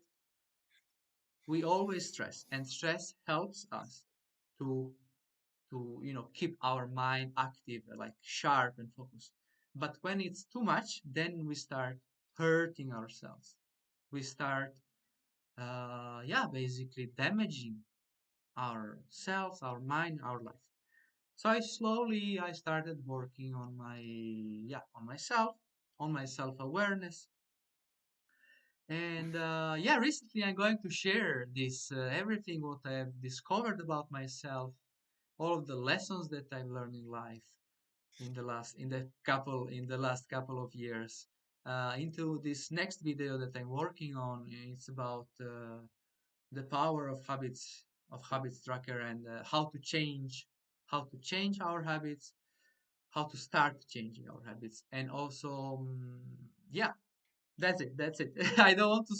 we always stress, and stress helps us to keep our mind active, like sharp and focused. But when it's too much, then we start hurting ourselves. We start basically damaging ourselves, our mind, our life. So I started working on myself, on my self-awareness. And recently I'm going to share this everything what I've discovered about myself, all of the lessons that I've learned in life in the last couple of years, into this next video that I'm working on. It's about the power of habits tracker, and how to change our habits, how to start changing our habits. And also yeah, that's it. I don't want to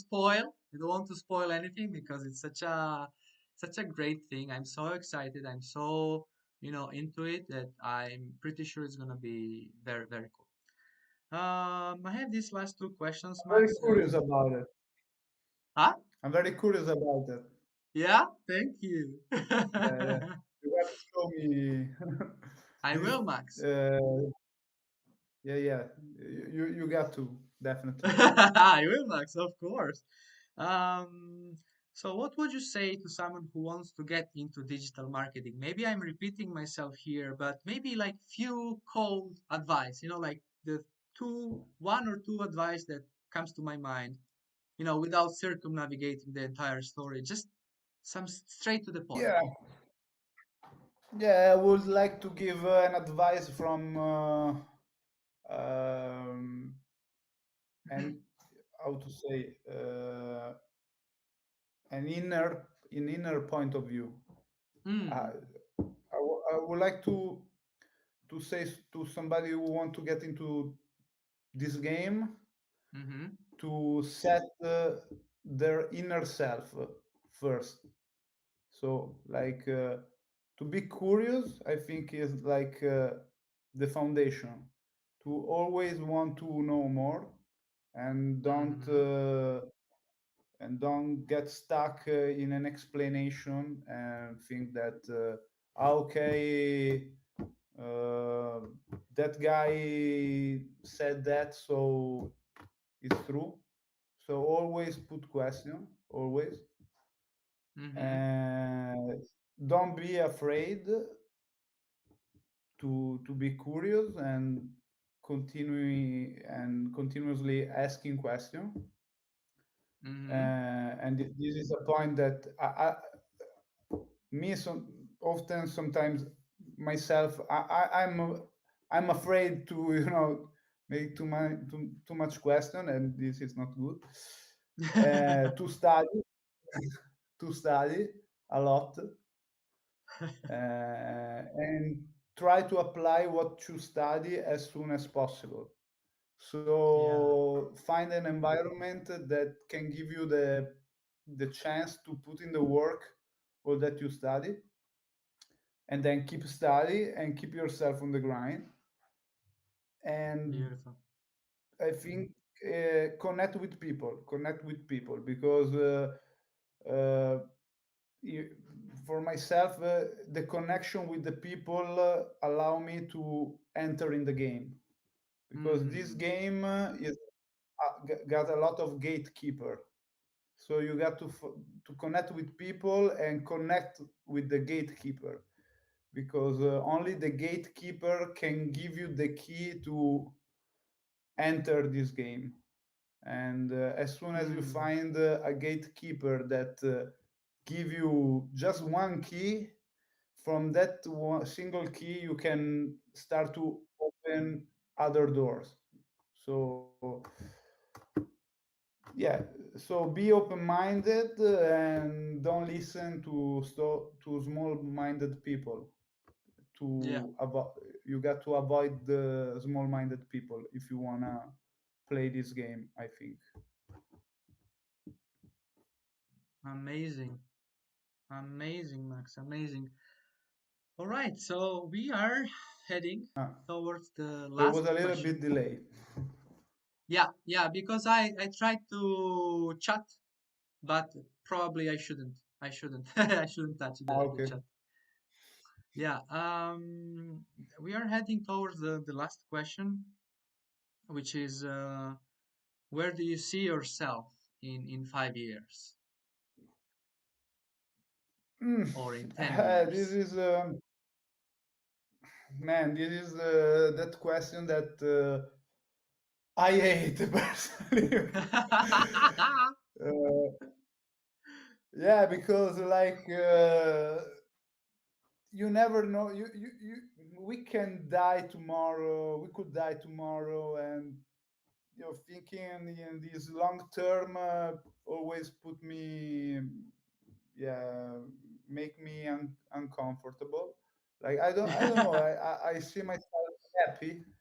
spoil anything, because it's such a great thing. I'm so excited, I'm so into it, that I'm pretty sure it's going to be very, very cool. I have these last two questions, I'm very Max. curious about it. Huh? I'm very curious about it. Yeah, thank you. Yeah, yeah. You got to show me I this. will, Max. Yeah, yeah. You got to definitely. I will, Max, of course. Um, so what would you say to someone who wants to get into digital marketing? Maybe I'm repeating myself here, but maybe like few cold advice, like the one or two advice that comes to my mind, without circumnavigating the entire story, just some straight to the point. Yeah, yeah. I would like to give an advice from um, and how to say an inner point of view. Mm, I would like to. to say to somebody who want to get into this game Mm-hmm. to set their inner self first. So like to be curious, I think is like the foundation. To always want to know more and Mm-hmm. don't get stuck in an explanation and think that okay, uh, that guy said that, so it's true. So always put question, always. Mm-hmm. And don't be afraid to be curious and continuously asking questions. Mm-hmm. And this is a point that me often sometimes myself I'm afraid to make too much question, and this is not good. To study to study a lot and try to apply what you study as soon as possible. Yeah. So find an environment that can give you the chance to put in the work all that you study, and then keep study and keep yourself on the grind. And Beautiful. I think connect with people, because uh, you, for myself, the connection with the people allow me to enter in the game, because this Mm-hmm. game is got a lot of gatekeeper. So you got to connect with people and connect with the gatekeeper, because only the gatekeeper can give you the key to enter this game. And as soon as you Mm. find a gatekeeper that give you just one key, from that one single key you can start to open other doors. So yeah, so be open-minded and don't listen to small-minded people. Yeah. To avoid, you got to avoid the small-minded people if you wanna play this game, I think. Amazing. Amazing, Max. Amazing. All right. So we are heading Ah, towards the there was last a little bit question. delay. Yeah. Yeah. Because I tried to chat, but probably I shouldn't. I shouldn't. I shouldn't touch the Okay. chat. Yeah. We are heading towards the last question, which is where do you see yourself in 5 years or in 10 years? This is man, this is that question that I hate personally. uh, yeah, because like you never know. We can die tomorrow. We could die tomorrow, and thinking in this long term always put me, yeah, make me uncomfortable. Like I don't know. I see myself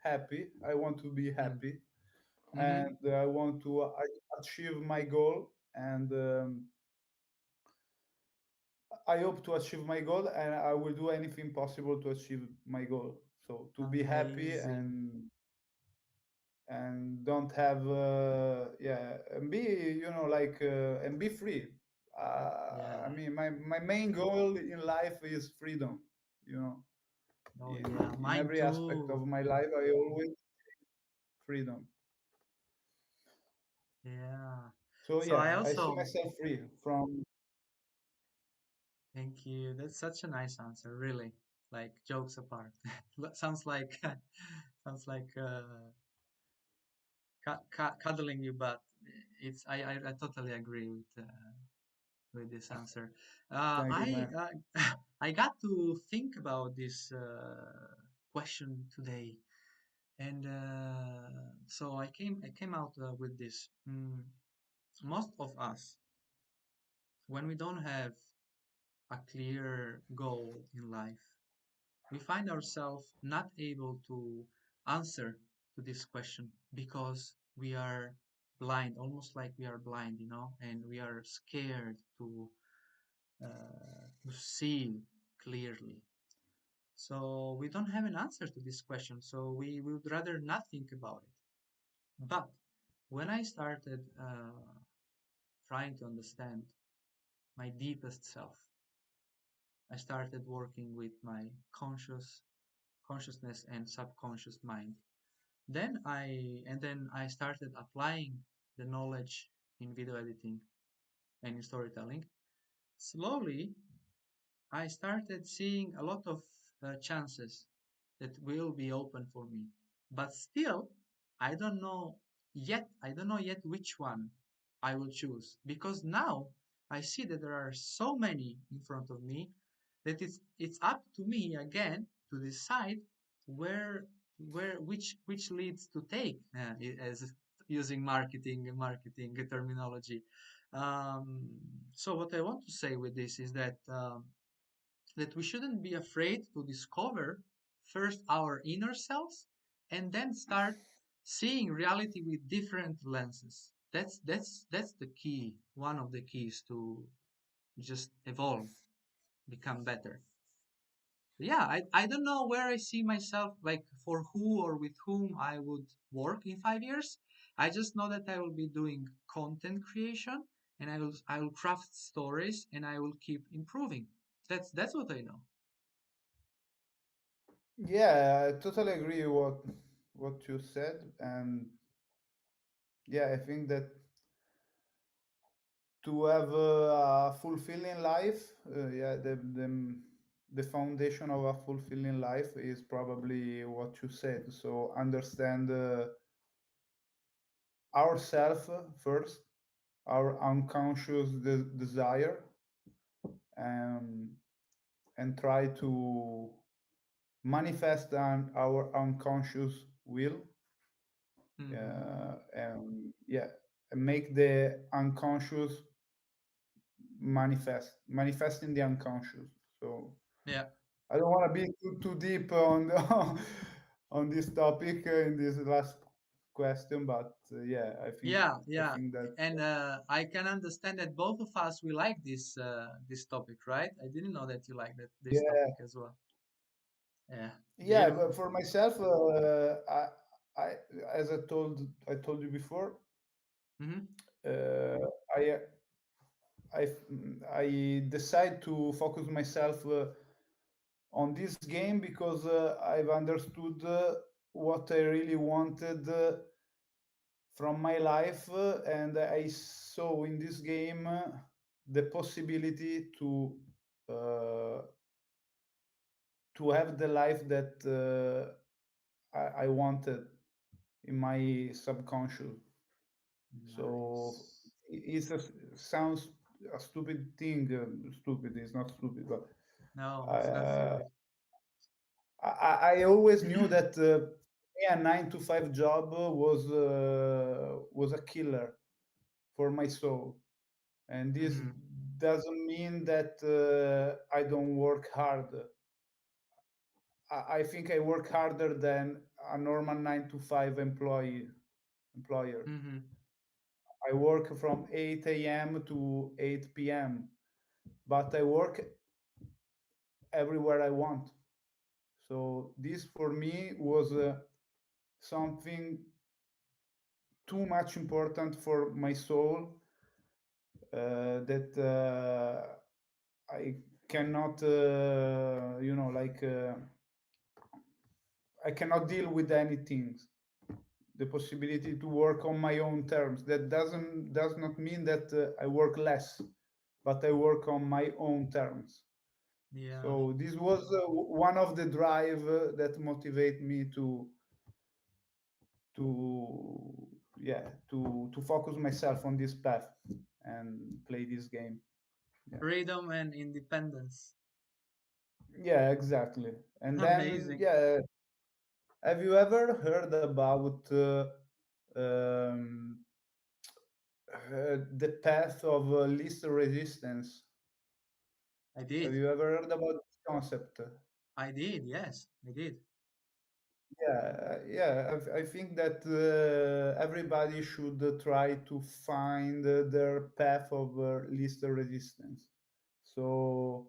happy. I want to be Mm. happy, Hmm. and I want to achieve my goal, and I hope to achieve my goal, and I will do anything possible to achieve my goal. So to be happy Amazing. and don't have yeah, and be, like and be free. I Yeah. mean, my main goal in life is freedom. You know, Oh, yeah. in Mine every aspect too. of my life, I always freedom. Yeah. So So I yeah, I see also myself free from. thank you. That's such a nice answer, really. Like jokes apart. Sounds like sounds like cuddling you, but I totally agree with this answer. Thank you, I man. I got to think about this question today, and so I came out with this. Most of us, when we don't have a clear goal in life, we find ourselves not able to answer to this question because we are blind, almost like we are blind, and we are scared to see clearly. So we don't have an answer to this question, so we would rather not think about it. But when I started trying to understand my deepest self, I started working with my consciousness and subconscious mind. Then I started applying the knowledge in video editing and in storytelling. Slowly, I started seeing a lot of chances that will be open for me. But still, I don't know yet which one I will choose because now I see that there are so many in front of me that it's up to me again to decide where which leads to take as using marketing terminology. So what I want to say with this is that we shouldn't be afraid to discover first our inner selves and then start seeing reality with different lenses. That's the key, one of the keys to just evolve, become better. Yeah, I don't know where I see myself, like for who or with whom I would work in 5 years. I just know that I will be doing content creation and I will craft stories and I will keep improving. That's what I know. Yeah, I totally agree what you said, and yeah, I think that to have a fulfilling life, yeah, the foundation of a fulfilling life is probably what you said. So understand ourself first, our unconscious desire, um, and try to manifest our unconscious will, and yeah, and make the unconscious manifesting the unconscious. So Yeah. I don't want to be too deep on on this topic in this last question, but yeah, Yeah, I yeah, think that and I can understand that both of us we like this topic, right? I didn't know that you like this yeah, topic as well. Yeah, yeah. But beautiful. for myself, I as I told you before, Hmm. uh, I I decide to focus myself on this game because I've understood what I really wanted from my life, and I saw in this game the possibility uh, to have the life that I wanted in my subconscious. So Nice. sounds a stupid thing. Stupid is not stupid, but No, it's not uh, stupid. I always knew that a 9 to 5 job was a killer for my soul, and this Hmm. doesn't mean that I don't work hard. I think I work harder than a normal 9 to 5 employer. Hmm. I work from 8 a.m. to 8 p.m., but I work everywhere I want. So this for me was something too much important for my soul, that I cannot, I cannot deal with anything. The possibility to work on my own terms. That does not mean that I work less, but I work on my own terms. Yeah. So this was one of the drive that motivate me to to focus myself on this path and play this game. Yeah. Freedom and independence. Yeah, exactly. And then, Amazing. yeah, have you ever heard about um, the path of least resistance? I Have did. you ever heard about this concept? I did, yes, I did. Yeah. I think that everybody should try to find their path of least resistance. So,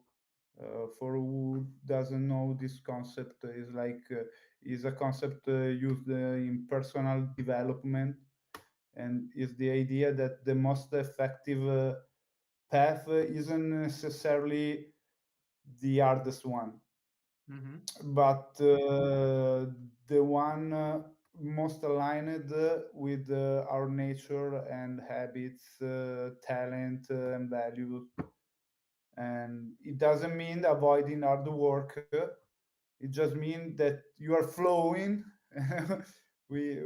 for who doesn't know, this concept is a concept used in personal development, and is the idea that the most effective path isn't necessarily the hardest one, Mm-hmm. but the one most aligned with our nature and habits, talent, and values. And it doesn't mean avoiding hard work. It just means that you are flowing. we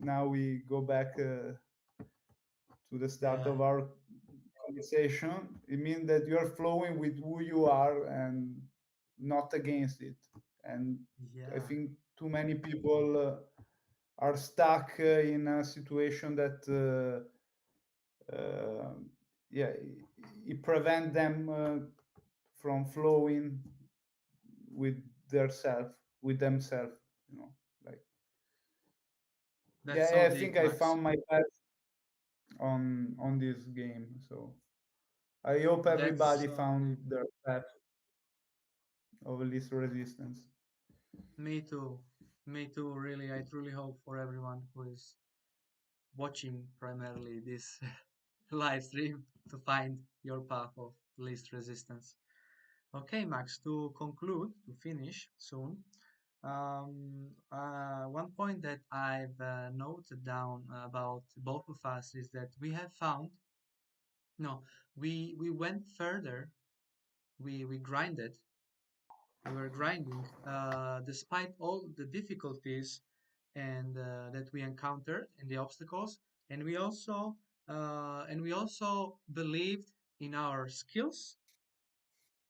Now we go back to the start Yeah, of our conversation. It means that you are flowing with who you are and not against it. And I yeah, think too many people are stuck in a situation that yeah, it prevent them from flowing with their self, with themselves, you know. Like, that's so yeah, I deep, think I Max. found my path on this game. So I hope That's everybody so found deep. their path of least resistance. Me too. Me too, really. I truly hope for everyone who is watching primarily this live stream to find your path of least resistance. Okay, Max, to conclude, to finish soon, one point that I've noted down about both of us is that we have found, no, we went further, we grinded, we were grinding, despite all the difficulties and that we encountered and the obstacles, and we also believed in our skills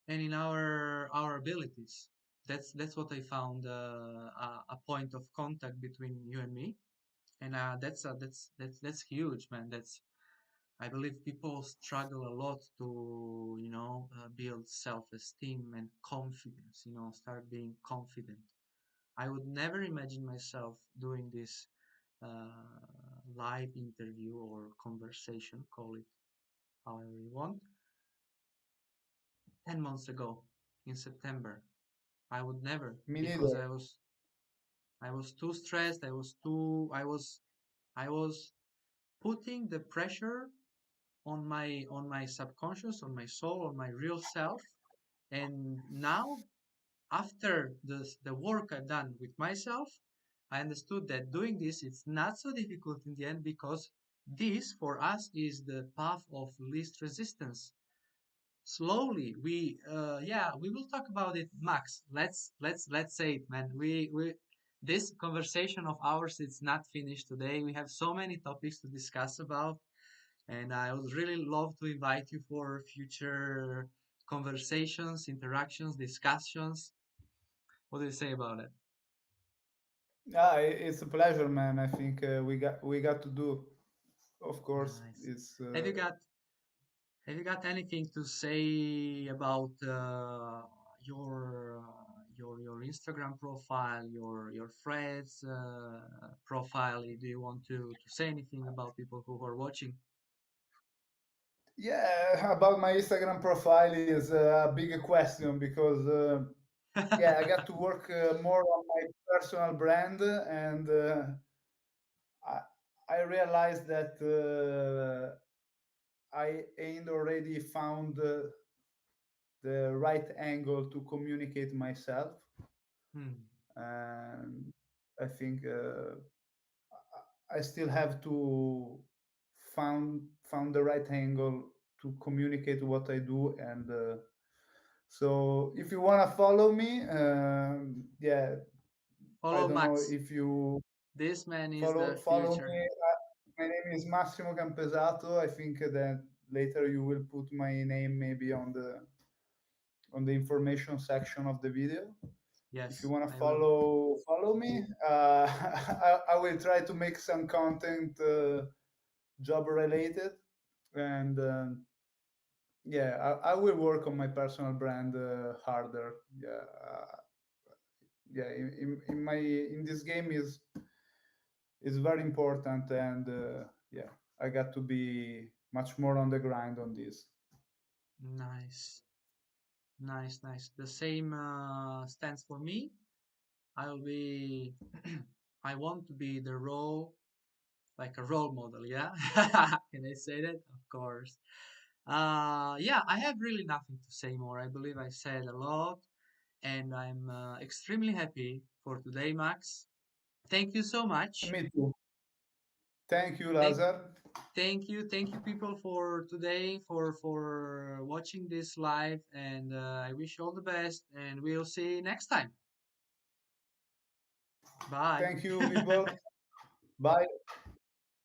and in our abilities. That's what I found a point of contact between you and me, and that's huge, man. That's I believe people struggle a lot to build self-esteem and confidence. Start being confident. I would never imagine myself doing this live interview or conversation, call it however you want, 10 months ago in September. I would never Me because neither. I was too stressed. I was putting the pressure on my subconscious, on my soul, on my real self. And now, after the work I've done with myself, I understood that doing this it's not so difficult in the end because this for us is the path of least resistance. Slowly we will talk about it, Max. Let's say it, man. We This conversation of ours it's not finished today. We have so many topics to discuss about, and I would really love to invite you for future conversations, interactions, discussions. What do you say about it? It's a pleasure, man. I think we got to do. Of course, Nice. it's Have you got Have you got anything to say about your Instagram profile, your friends profile? Do you want to say anything about people who are watching? yeah. About my Instagram profile is a big question because yeah, I got to work more on my personal brand, and I, I realized that I ain't already found the right angle to communicate myself, Hmm. and I think I still have to found the right angle to communicate what I do, and so if you wanna follow me, yeah, I Follow don't know Max. if you This man is follow the follow future. me. My name is Massimo Campesato. I think that later you will put my name maybe on the information section of the video. If you Yes, want to I will. follow me, I will try to make some content job related, and yeah, I will work on my personal brand harder. Yeah, yeah, in this game is very important, and yeah, I got to be much more on the grind on this. Nice, nice, nice. The same stands for me. I'll be. I want to be the role, like a role model. Yeah, can I say that? Of course. Yeah, I have really nothing to say more. I believe I said a lot, and I'm extremely happy for today, Max. Thank you so much. Me too. Thank you, Thank Lazar. thank you, people, for today, for watching this live, and I wish you all the best, and we'll see you next time. Bye. Thank you, people. Bye.